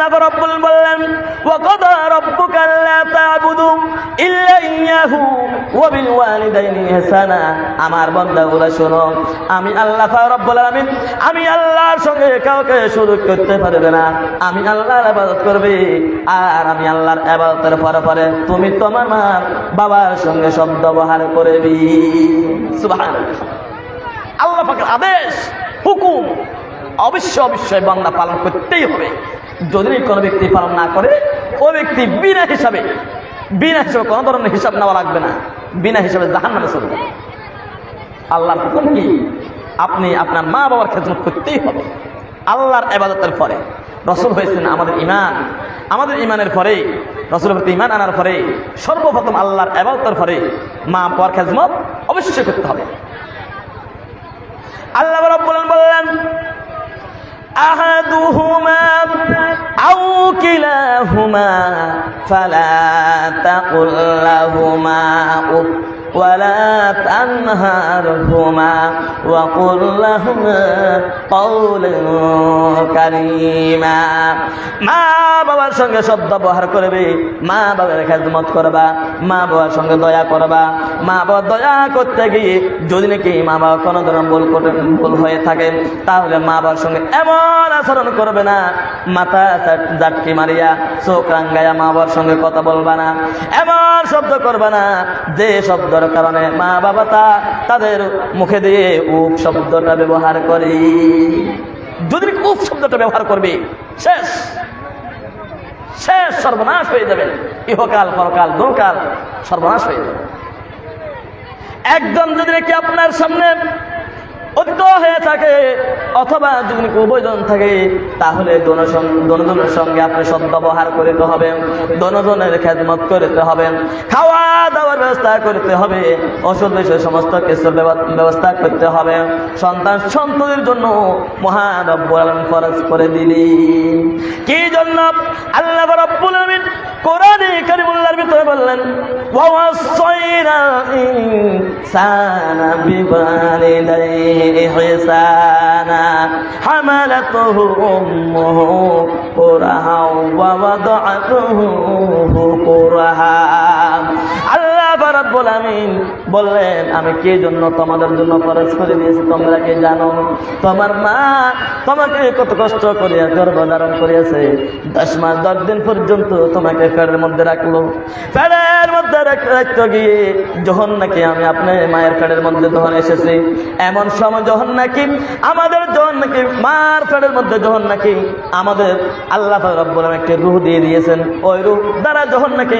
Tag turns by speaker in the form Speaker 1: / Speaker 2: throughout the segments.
Speaker 1: আল্লাহ রাব্বুল বললেন ওয়া কাদা রাব্বুকা আল্লা তা'বুদু ইল্লা ইয়্যাহু ওয়া বিল ওয়ালিদাইনি ইহসানা। আমার বান্দাগুলো শোনো, আমি আল্লাহ রাব্বুল আলামিন আমি আল্লাহর সঙ্গে কাউকে শরীক করতে পারবে না। আমি আল্লাহর ইবাদত করবে, আর আমি আল্লাহর ইবাদতের পরে পরে তুমি তোমার মা বাবার সঙ্গে শব্দ ব্যবহার করবে। সুবহানাল্লাহ। আল্লাহ পাকের আদেশ হুকুম অবশ্যই বান্দা পালন করতেই হবে। যদি কোনো ব্যক্তি পালন না করে, ওই ব্যক্তি বিনা হিসাবে কোনো ধরনের হিসাব নেওয়া লাগবে না, বিনা হিসাবে জাহান্নামে চলে যাবে। আল্লাহর হুকুম কি? আপনি আপনার মা বাবার খেদমত করতেই হবে। আল্লাহর ইবাদতের পরে রাসূল হয়েছেন আমাদের ইমানের পরে, রাসূলের প্রতি ঈমান আনার পরে সর্বপ্রথম আল্লাহর ইবাদতের পরে মা বাবার খেদমত অবশ্যই করতে হবে। আল্লাহ রাব্বুল আলামিন বললেন আহাদুহুমা আও কিলাহুমা ফালা তাকুল লাহুমা উফ ওয়ালা তানহারহুমা ওয়া কুল লাহুমা কাওলান কারীমা। মা বাবার সঙ্গে শব্দ ব্যবহার করবে, মা বাবার খেদমত করবা, মা বাবার সঙ্গে দয়া করবা। মা বাবা দয়া করতে গিয়ে যদি নাকি মা বাবা কোনো ধরনের ভুল হয়ে থাকে, তাহলে মা বাবার সঙ্গে এমন আচরণ করবে না, মাথা জাটকি মারিয়া চোখ রাঙ্গাইয়া মা বাবার সঙ্গে কথা বলবা না, এমন শব্দ করবা না যে শব্দের কারণে মা বাবা তাদের মুখে দিয়ে উফ শব্দটা ব্যবহার করে। যদি উফ শব্দটা ব্যবহার করবে, শেষ সর্বনাশ হয়ে যাবে। ইহকাল পরকাল দুকাল সর্বনাশ হয়ে যাবে। একজন যদি নাকি আপনার সামনে অতীত হয়ে থাকে অথবা যদি উভয়জন থাকে, তাহলে দোনোজনের সঙ্গে আপনি সদ্ব্যবহার করতে হবে, দোনোজনের খেদমত করতে হবে, খাওয়া দাওয়ার ব্যবস্থা করতে হবে, ওষুধ বিষয় সমস্ত কিছুর ব্যবস্থা করতে হবে। সন্তানদের জন্য মহান রব্বুল আলামিন ফরজ করে দিলেন। কি জন্য? আল্লাহ রাব্বুল আলামিন কোরআনে কারীমুল্লাহর ভিতরে বললেন ওয়া ওয়াসাইনা ইনসানা বিওয়ালিদাইহি ইহসানা হামালাতুহু উম্মুহু কুরহা ওয়া ওয়াদাআতুহু কুরহা। আল্লাহ রাব্বুল আলামিন বললেন আমি কে জন্য তোমাদের জন্য ফরজ করে দিয়েছি তোমরা কি জানো? তোমার মা তোমাকে কত কষ্ট করিয়া গর্ভধারণ করিয়াছে, 10 মাস 10 দিন পর্যন্ত তোমাকে পেটের মধ্যে রাখলো। পেটের মধ্যে রাখতে গিয়ে যখন নাকি আমি আপনার মায়ের পেটের মধ্যে যখন এসেছি, এমন সময় যখন নাকি মার পেটের মধ্যে যখন নাকি আমাদের আল্লাহ রাব্বুল আলামিন একটি রূহ দিয়ে দিয়েছেন, ওই রূহ দ্বারা যখন নাকি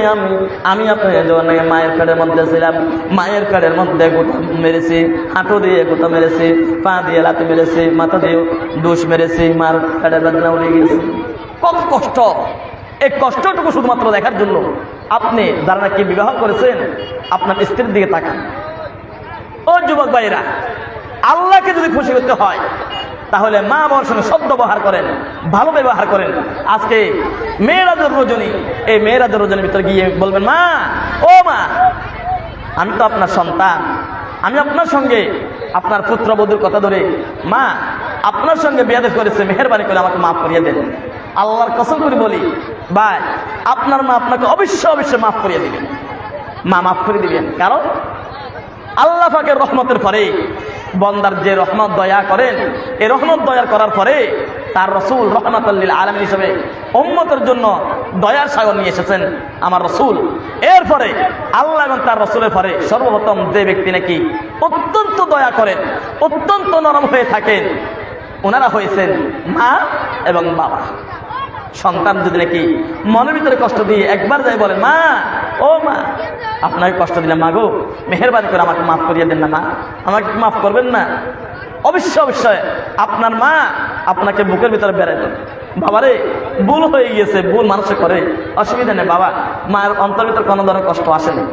Speaker 1: আমি আপনার যখন নাকি মায়ের পেটের মধ্যে ছিলাম, মায়ের পেটের মধ্যে গোটা মেরেছি, হাঁটু দিয়ে গোটা মেরেছি, পা দিয়ে লাথি মেরেছি, মাথা দিয়ে ডুস মেরেছি, মার পেটের বেদনা উঠে গিয়েছে। কত কষ্ট! এই কষ্টটুকু শুধুমাত্র দেখার জন্য আপনি যারা নাকি বিবাহ করেছেন আপনার স্ত্রীর দিকে তাকান। ও যুবক ভাইরা, আল্লাহকে যদি খুশি করতে হয় তাহলে মা বাবার সঙ্গে শব্দ ব্যবহার করেন, ভালো ব্যবহার করেন। আজকে মেয়েরাজের রজনী, এই মেয়েরাজের রজনীর ভিতরে গিয়ে বলবেন মা, ও মা, আমি তো আপনার সন্তান, আমি আপনার সঙ্গে আপনার পুত্রবধূর কথা ধরে মা আপনার সঙ্গে বিয়াদত করেছে, মেহেরবানি করে আমাকে মাফ করিয়ে দেন। আল্লাহর কসম করে বলি ভাই, আপনার মা আপনাকে অবশ্যই মাফ করিয়ে দিবেন, মা মাফ করে দিবেন। কারণ আল্লাহ পাকের রহমতের পরে বন্দার যে রহমত দয়া করেন, এই রহমত দয়া করার পরে তার রসুল রহমাতুল লিল আলামিন হিসেবে উম্মতের জন্য দয়ার সাগর নিয়ে এসেছেন আমার রসুল। এরপরে আল্লাহ এবং তার রসুলের পরে সর্বপ্রথম যে ব্যক্তি নাকি অত্যন্ত দয়া করেন, অত্যন্ত নরম হয়ে থাকেন, ওনারা হয়েছেন মা এবং বাবা। সন্তান যদি নাকি মনের ভিতরে কষ্ট দিয়ে একবার যাই বলে মা, ও মা, আপনাকে কষ্ট দিলাম মা গো, মেহেরবানি করে আমাকে মাফ করিয়ে দেন না মা, আমাকে মাফ করবেন না, অবশ্যই আপনার মা আপনাকে বুকের ভিতরে বেড়াই দেন। বাবারে ভুল হয়ে গিয়েছে, ভুল মানুষে করে, অসুবিধা নেই বাবা। মায়ের অন্তর ভিতরে কোনো ধরনের কষ্ট আসে না,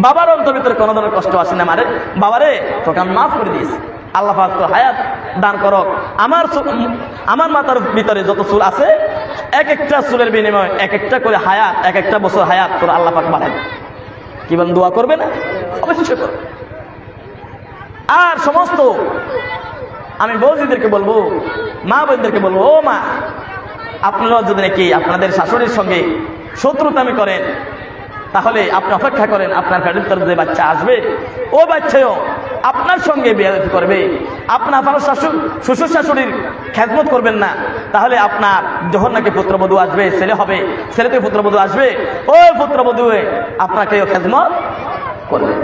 Speaker 1: বাবার অন্তর ভিতরে কোনো ধরনের কষ্ট আসে না। মারে বাবারে তোকে আমি মাফ করে দিয়েছি, আল্লাহ পাক তো হায়াত দান করো। আমার মাথার ভিতরে যত চুল আছে এক একটা চুলের বিনিময়ে এক একটা করে হায়াত, এক একটা বছর হায়াত করে আল্লাহ পাক বাড়ায়। কি বলেন, দোয়া করবে না? অবশ্যই করবে। আর সমস্ত আমি বৌদিদেরকে বলবো, মা বোনদেরকে বলবো, ও মা, আপনারা যদি নাকি আপনাদের শাশুড়ির সঙ্গে শত্রুতামি করেন, তাহলে আপনি অপেক্ষা করেন আপনার পেটের ভিতরে যে বাচ্চা আসবে ও বাচ্চাও আপনার সঙ্গে বেয়াদবি করবে, আপনার শ্বশুর শাশুড়ির খেদমত করবেন না, তাহলে আপনার যখন নাকি পুত্রবধূ আসবে, ছেলে হবে, ছেলে থেকে পুত্রবধূ আসবে, ওই পুত্রবধূ আপনাকেও খেদমত করবে।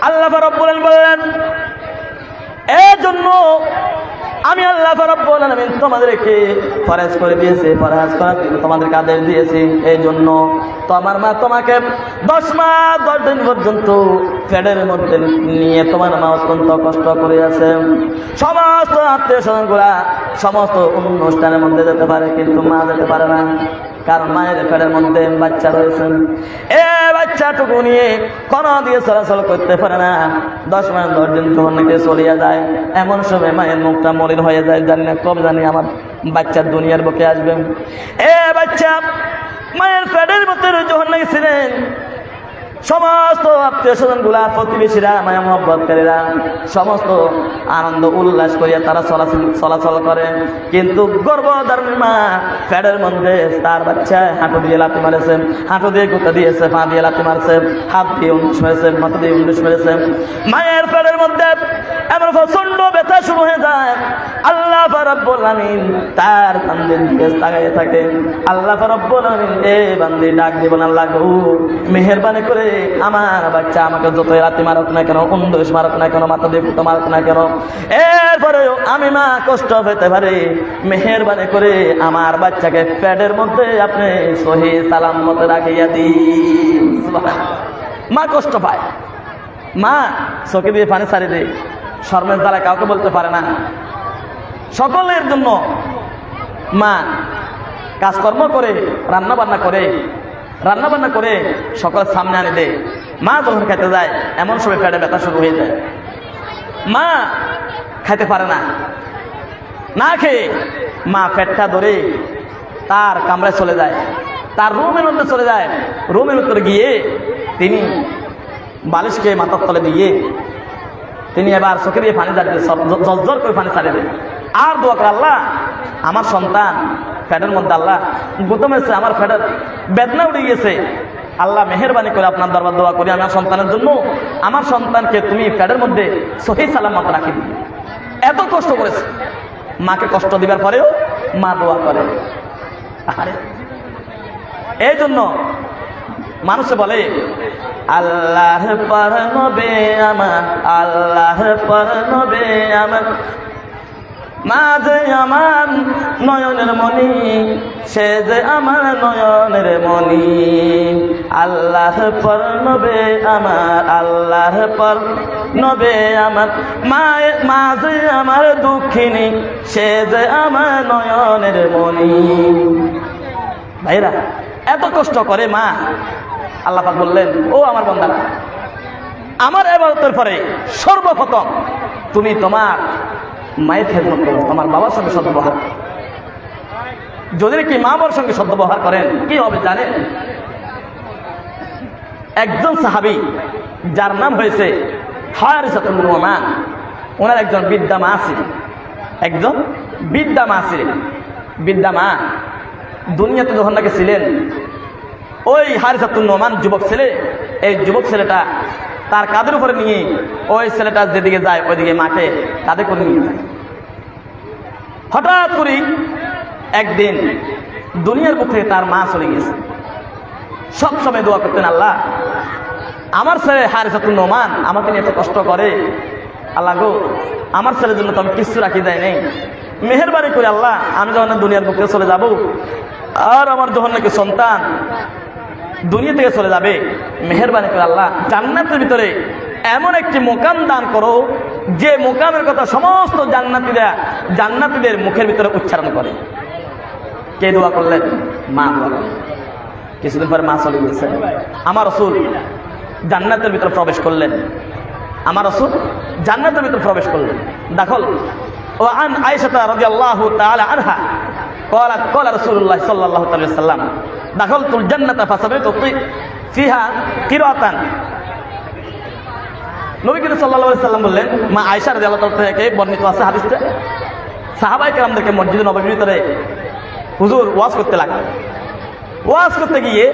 Speaker 1: আল্লাহ রাব্বুল আলামিন বলেন, এর জন্য আমি আল্লাহ রাব্বুল আলামিন তোমাদেরকে ফরজ করে দিয়েছি, ফরজ করা তোমাদেরকে আদেশ দিয়েছি। এই জন্য তোমার মা তোমাকে 10 মাস 10 দিন পর্যন্ত পেটের মধ্যে নিয়ে তোমার মা অত্যন্ত কষ্ট করে আছে। সমস্ত আত্মীয় স্বজনগুলা সমস্ত অনুষ্ঠানের মধ্যে যেতে পারে, কিন্তু মা যেতে পারে না, কারণ মায়ের পেটের মধ্যে বাচ্চা রয়েছেন। এই বাচ্চাটুকু নিয়ে কোনো দিয়ে চলাচল করতে পারে না। 10 মাস 10 দিন যখন নাকি চলিয়া যায়, এমন সময় মায়ের মুখটা মলিন হয়ে যায়, জানি না কবে জানি আমার বাচ্চা দুনিয়ার বুকে আসবে। এ বাচ্চা মায়ের পেটের মধ্যে যখন নাকি ছিলেন, সমস্ত আত্মীয় স্বজন গুলা, প্রতিবেশীরা, মায়া মহব্বতকারীরা সমস্ত আনন্দ উল্লাস করিয়া তারা চলাচল করে, কিন্তু গর্ভধারণের মা পেটের মধ্যে তার বাচ্চা হাঁটু দিয়ে লাথি মারেছে, হাঁটু দিয়ে গুঁতা দিয়েছে, পা দিয়ে লাথি মারছে, হাত দিয়ে 19 মেরেছে, মাথা দিয়ে 19 মেরেছে। মায়ের পেটের মধ্যে এমন প্রচন্ড ব্যথা শুরু হয়ে যায়। আল্লাহ রাব্বুল আলামিন তার বান্দির দিকে তাকিয়ে থাকে। আল্লাহ রাব্বুল আলামিন এই বান্দি ডাক দিবেন, আল্লাহ গো মেহেরবানি করে আমার বাচ্চা আমাকে যতই রাতে মারক না কেন, 19 মারক না কেন, মাথা দিয়ে গুঁতো মারক না কেন, এরপরেও আমি মা কষ্ট পেতে পারি, মেহেরবানি করে আমার বাচ্চাকে পেটের মধ্যে আপনি সহি সালামত রাখিয়া দিন। মা কষ্ট পায়, মা চোখে দিয়ে পানি ছাড়ি দেয়, শর্মের দ্বারা কাউকে বলতে পারে না। সকলের জন্য মা কাজকর্ম করে, রান্না বান্না করে সকলের সামনে আনে দেয়। মা যখন খেতে যায়, এমন সময় পেটে ব্যথা শুরু হয়ে যায়, মা খাইতে পারে না, না খেয়ে মা পেটটা ধরে তার কামরায় চলে যায়, তার রুমের মধ্যে চলে যায়। রুমের ভিতরে গিয়ে তিনি বালিশকে মাথার তলে দিয়ে তিনি এবার চোখে দিয়ে পানি ছাড়িয়ে জল করে পানি ছাড়িয়ে দেয়, আর দোয়া করে, আল্লাহ আমার সন্তান পেটের মধ্যে আল্লাহ গুঁতো মেরেছে, আমার পেটের বেদনা উঠে গিয়েছে, আল্লাহ মেহেরবানি করে আপনার দরবার দোয়া করি আমার সন্তানের জন্য, আমার সন্তানকে তুমি পেটের মধ্যে সহি সালামত রাখি দিবে। এত কষ্ট করেছে, মাকে কষ্ট দিবার পরেও মা দোয়া করে। আরে এই জন্য মানুষে বলে আল্লাহ পর নবে আমার, আল্লাহ পর নবে আমার, মা যে আমার নয়নের মণি, সে যে আমার নয়নের মণি, আল্লাহ পর নবে আমার, আল্লাহ পর নবে আমার, মা যে আমার দুঃখিনী, সে যে আমার নয়নের মণি। ভাইরা এত কষ্ট করে মা। আল্লাহ পাক বললেন, ও আমার বান্দারা, আমার ইবাদতের পরে সর্বপ্রথম তুমি তোমার মায়ের খেদমত করো, তোমার বাবার সঙ্গে সদ্ব্যবহার। যদি কি মা বাবার সঙ্গে সদ্ব্যবহার করেন, কি হবে জানেন? একজন সাহাবী যার নাম হয়েছে হারিসাতুল নোমান, ওনার একজন বৃদ্ধা মা আছে, একজন বৃদ্ধা মা ছিলেন। বৃদ্ধা মা দুনিয়াতে যখন নাকি ছিলেন, ওই হারিসাতুল নোমান যুবক ছেলে, এই যুবক ছেলেটা তার কাঁধের উপরে নিয়ে ওই ছেলেটা যেদিকে যায় ওইদিকে মাকে কাঁধে করে নিয়ে যায়। হঠাৎ করে একদিন দুনিয়ার বুক থেকে তার মা চলে গেছে। সবসময় দোয়া করতেন, আল্লাহ আমার ছেলে হারিসাতুল নোমান আমাকে নিয়ে এত কষ্ট করে, আল্লাহ গো আমার ছেলের জন্য তো আমি কিছু রাখি যায় নেই, মেহেরবানি করে আল্লাহ আমি যখন দুনিয়ার বুক থেকে চলে যাব, আর আমার যখন নাকি সন্তান দুনিয়া থেকে চলে যাবে, মেহেরবানি করে আল্লাহ জান্নাতের ভিতরে এমন একটি মোকাম দান করো, যে মোকামের কথা সমস্ত জান্নাতীদের মুখের ভিতরে উচ্চারণ করে। কে দোয়া করলেন? মা দোয়া করলেন। কিছুদিন পরে মা চলে গেছে। আমার রাসূল জান্নাতের ভিতরে প্রবেশ করলেন, আমার রাসূল জান্নাতের ভিতরে প্রবেশ করলেন। দাখল ওয়া আন আয়েশা রাদিয়াল্লাহু তাআলা আনহা قالت قال رسول الله صلى الله عليه وسلم دخلت الجنة فسمعت فيها قراءة। নবী করিম সাল্লাল্লাহু আলাইহি ওয়াসাল্লাম বললেন, মা আয়েশা রাদিয়াল্লাহু তাআলা থেকে বর্ণিত আছে হাদিসটা, সাহাবায়ে কেরামদেরকে মসজিদে নববীর ভিতরে হুজুর ওয়াজ করতে লাগলেন। ওয়াজ করতে গিয়ে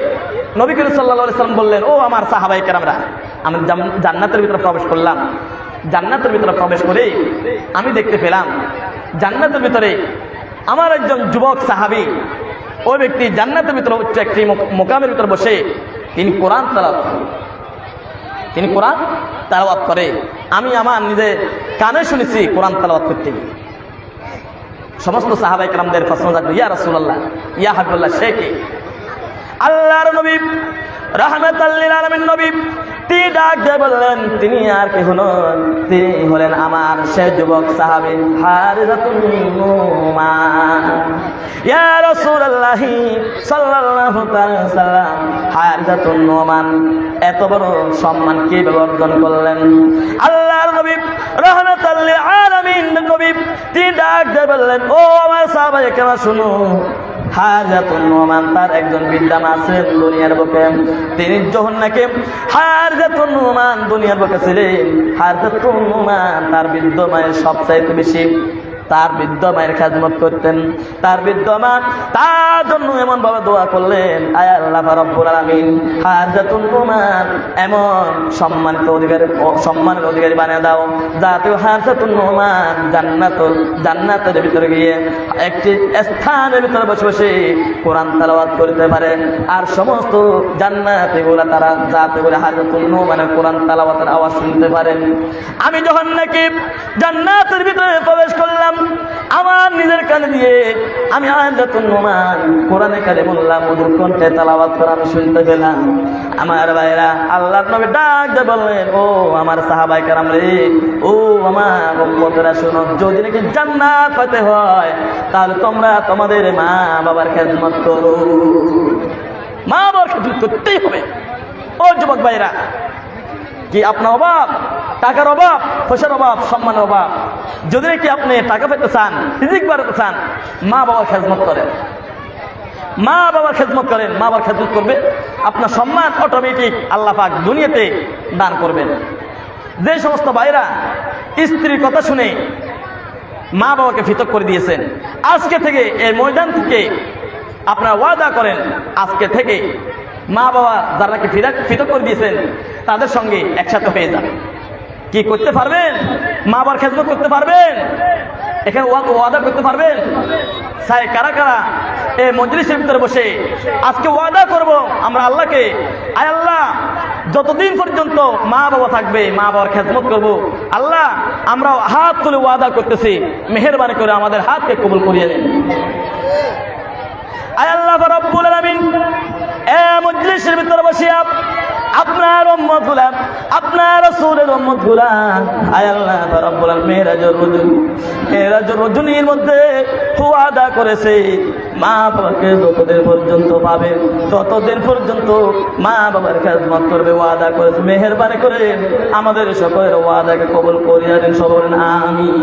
Speaker 1: নবী করিম সাল্লাল্লাহু আলাইহি সাল্লাম বললেন, ও আমার সাহাবায়ে কেরামরা, আমি জান্নাতের ভিতরে প্রবেশ করলাম। জান্নাতের ভিতরে প্রবেশ করে আমি দেখতে পেলাম জান্নাতের ভিতরে আমার একজন যুবক সাহাবী, ওই ব্যক্তি জান্নাতের ভিতরে উচ্চ একটি মোকামের ভিতরে বসে তিনি কোরআন তেলাওয়াত করে। আমি আমার নিজের কানে শুনেছি কোরআন তেলাওয়াত করতে গিয়ে। সমস্ত সাহাবায়ে কেরামদের প্রশ্ন জাগলো, ইয়া রাসূলুল্লাহ, ইয়া হাবিবাল্লাহ, সে কে? আল্লাহর নবী রাহমাতাল লিল আলামিন নবী তিনি ডাক দিয়ে বললেন, তিনি আর কেহ নন, তিনি হলেন আমার সে যুবক সাহাবী হারিসাতুন নুমান। ইয়া রাসূলুল্লাহ সাল্লাল্লাহু আলাইহি সাল্লাম, হারিসাতুন নুমান এত বড় সম্মান কিভাবে অর্জন করলেন? আল্লাহর নবী রাহমাতাল লিল আলামিন নবী তিনি ডাক দিয়ে বললেন, ও আমার সাহাবায়ে কেরাম শুনো, হারিসাতুন নুমান তার একজন বিদ্যান আছেন দুনিয়ার বুকে, তিনি যখন নাকি হারিসাতুন নুমান দুনিয়ার বুকে ছিলেন, হারিসাতুন নুমান তার বৃদ্ধ মায়ের সবচাইতে বেশি তার বৃদ্ধ মায়ের খেদমত করতেন। তার বৃদ্ধ মা তার জন্য এমন ভাবে দোয়া করলেন, আয় আল্লাহ রাব্বুল আলামিন হারিসাতুন নুমান এমন সম্মানের অধিকারী বানিয়ে দাও যাতে হারিসাতুন নুমান জান্নাতের ভিতরে গিয়ে একটি স্থানের ভিতরে বসে বসে কোরআন তেলাওয়াত করতে পারে, আর সমস্ত জান্নাতীগুলা তারা যাতে করে হারিসাতুন নুমানের কোরআন তেলাওয়াতের আওয়াজ শুনতে পারেন। আমি যখন নাকি জান্নাতের ভিতরে প্রবেশ করলাম, আমার নিজের কানে দিয়ে আমি হারিসাতুন নুমান কোরআনে কারিমুল্লাহ মধুর কণ্ঠে তেলাওয়াত করা আমি শুনতে পেলাম। আমার ভাইরা, আল্লাহর নবী ডাক দিয়ে বললেন, ও আমার সাহাবায়ে কেরাম রে, ও আমার উম্মতেরা শোনো, যদি নাকি জান্নাত পেতে হয় তাহলে তোমরা তোমাদের মা বাবার খেদমত করো। মা বাবার খেদমত করতেই হবে। ও যুবক ভাইরা, কি আপনার অভাব, টাকার অভাব, পয়সার অভাব, সম্মানের অভাব, যদি নাকি আপনি টাকা পেতে চান, রিজিক বাড়াতে চান, মা বাবার খেদমত করেন, মা বাবার খেদমত করেন। মা বাবার খেদমত করবে, আপনার সম্মান অটোমেটিক আল্লাহ পাক দুনিয়াতে দান করবেন। যে সমস্ত ভাইরা স্ত্রীর কথা শুনে মা বাবাকে পৃথক করে দিয়েছেন, আজকে থেকে এই ময়দান থেকে আপনারা ওয়াদা করেন, আজকে থেকে মা বাবা যারা নাকি পৃথক করে দিয়েছেন তাদের সঙ্গে একসাথে হয়ে যাবেন। কি করতে পারবেন? মা বাবার খেদমত করতে পারবেন? এখানে ওয়াদা করতে পারবেন? সাই কারা কারা এই মজলিসের ভিতরে বসে আজকে ওয়াদা করব আমরা আল্লাহকে, আয় আল্লাহ যতদিন পর্যন্ত মা বাবা থাকবে মা বাবার খেদমত করব। আল্লাহ আমরা হাত তুলে ওয়াদা করতেছি, মেহেরবানি করে আমাদের হাতকে কবুল করিয়ে নেন। আয় আল্লাহ রাব্বুল আলামিন এই মজলিসের ভিতরে বসে আপনার উম্মতগুলা, আপনার রাসূলের উম্মতগুলা, আয় আল্লাহ রাব্বুল আলামিন মেরাজের রজনীর মধ্যে ওয়াদা করেছে মা বাবাকে যতদিন পর্যন্ত পাবে ততদিন পর্যন্ত মা বাবার খেদমত করবে, ওয়াদা করেছে। মেহেরবানি করে আমাদের সকলের ওয়াদাকে কবুল করিয়া দেন, সবাই আমিন।